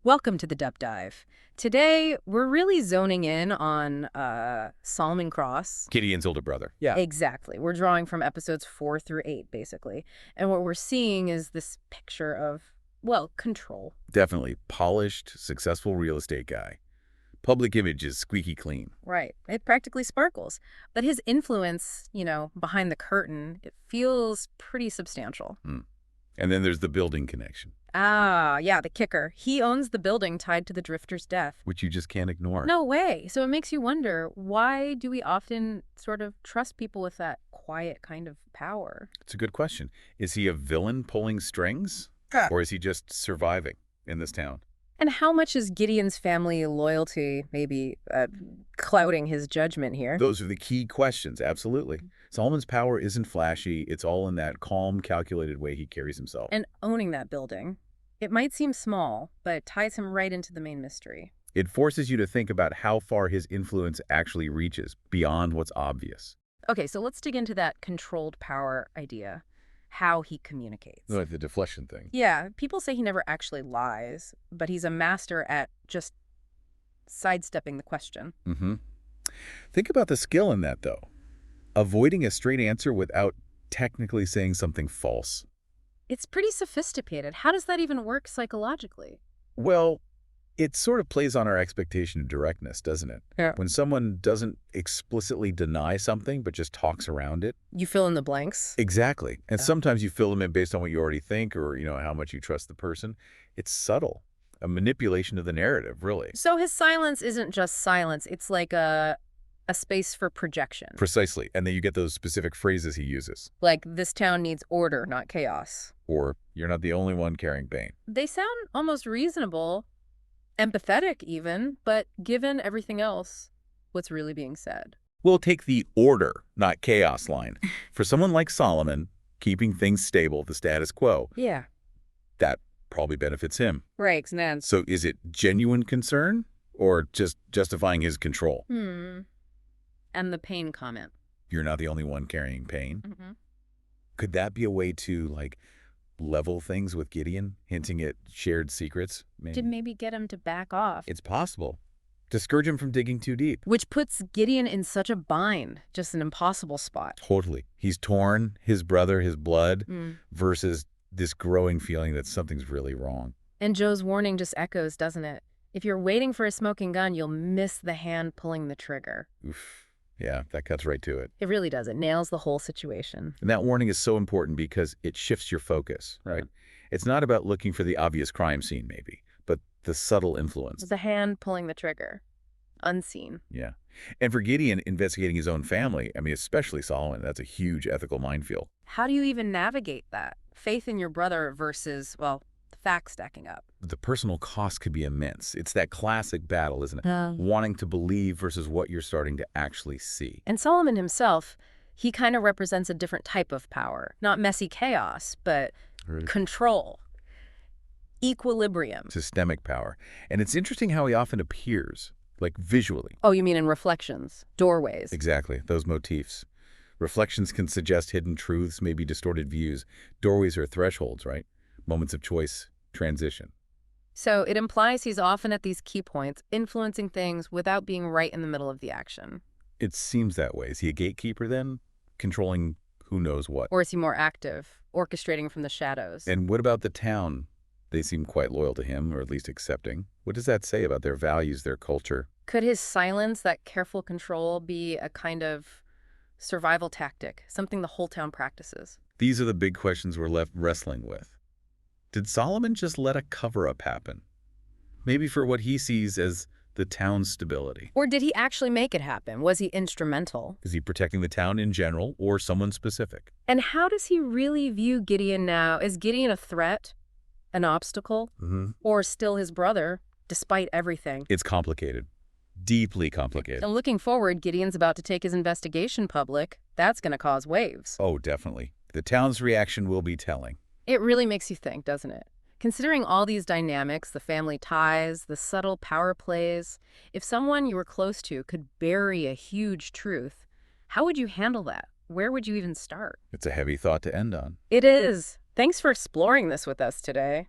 Welcome to the Dub Dive. Today, we're really zoning in on Solomon Cross. Gideon's older brother. Yeah. Exactly. We're drawing from episodes 4 through 8, basically. And what we're seeing is this picture of, well, control. Definitely. Polished, successful real estate guy. Public image is squeaky clean. Right. It practically sparkles. But his influence, behind the curtain, it feels pretty substantial. And then there's the building connection, Ah, yeah, the kicker. He owns the building tied to the drifter's death. which you just can't ignore. No way. So it makes you wonder, why do we often sort of trust people with that quiet kind of power? It's a good question. Is he a villain pulling strings? Or is he just surviving in this town? And how much is Gideon's family loyalty maybe clouding his judgment here? Those are the key questions, absolutely. Solomon's power isn't flashy. It's all in that calm, calculated way he carries himself. And owning that building. It might seem small, but it ties him right into the main mystery. It forces you to think about how far his influence actually reaches, beyond what's obvious. Okay, so let's dig into that controlled power idea. How he communicates. Like the deflection thing. Yeah, people say he never actually lies, but he's a master at just sidestepping the question. Think about the skill in that, though. Avoiding a straight answer without technically saying something false. It's pretty sophisticated. How does that even work psychologically? Well, it sort of plays on our expectation of directness, doesn't it? Yeah. When someone doesn't explicitly deny something, but just talks around it. You fill in the blanks? Exactly. And Yeah. sometimes you fill them in based on what you already think or, how much you trust the person. It's subtle. A manipulation of the narrative, really. So his silence isn't just silence. It's like a space for projection. Precisely. And then you get those specific phrases he uses. Like, this town needs order, not chaos. Or, you're not the only one carrying pain. They sound almost reasonable, empathetic even, but given everything else, what's really being said? We'll take the order, not chaos line. For someone like Solomon, keeping things stable, the status quo, Yeah. that probably benefits him. Right, Nance. So is it genuine concern or just justifying his control? And the pain comment. You're not the only one carrying pain. Could that be a way to, level things with Gideon, hinting at shared secrets? To maybe get him to back off. It's possible. Discourage him from digging too deep. Which puts Gideon in such a bind, just an impossible spot. Totally. He's torn, his brother, his blood, versus this growing feeling that something's really wrong. And Joe's warning just echoes, doesn't it? If you're waiting for a smoking gun, you'll miss the hand pulling the trigger. Oof. Yeah, that cuts right to it. It really does. It nails the whole situation. And that warning is so important because it shifts your focus, right? It's not about looking for the obvious crime scene, maybe, but the subtle influence. The hand pulling the trigger. Unseen. Yeah. And for Gideon, investigating his own family, especially Solomon, that's a huge ethical minefield. How do you even navigate that? Faith in your brother versus, well, the facts stacking up. The personal cost could be immense. It's that classic battle, isn't it? Wanting to believe versus what you're starting to actually see. And Solomon himself, he kind of represents a different type of power. Not messy chaos, but control. Equilibrium. Systemic power. And it's interesting how he often appears, visually. Oh, you mean in reflections, doorways. Exactly, those motifs. Reflections can suggest hidden truths, maybe distorted views. Doorways are thresholds, right? Moments of choice, transition. So it implies he's often at these key points, influencing things without being right in the middle of the action. It seems that way. Is he a gatekeeper then? Controlling who knows what? Or is he more active, orchestrating from the shadows? And what about the town? They seem quite loyal to him, or at least accepting. What does that say about their values, their culture? Could his silence, that careful control, be a kind of survival tactic, something the whole town practices? These are the big questions we're left wrestling with. Did Solomon just let a cover-up happen? Maybe for what he sees as the town's stability. Or did he actually make it happen? Was he instrumental? Is he protecting the town in general or someone specific? And how does he really view Gideon now? Is Gideon a threat, an obstacle, or still his brother, despite everything? It's complicated. Deeply complicated. And looking forward, Gideon's about to take his investigation public. That's going to cause waves. Oh, definitely. The town's reaction will be telling. It really makes you think, doesn't it? Considering all these dynamics, the family ties, the subtle power plays, if someone you were close to could bury a huge truth, how would you handle that? Where would you even start? It's a heavy thought to end on. It is. Thanks for exploring this with us today.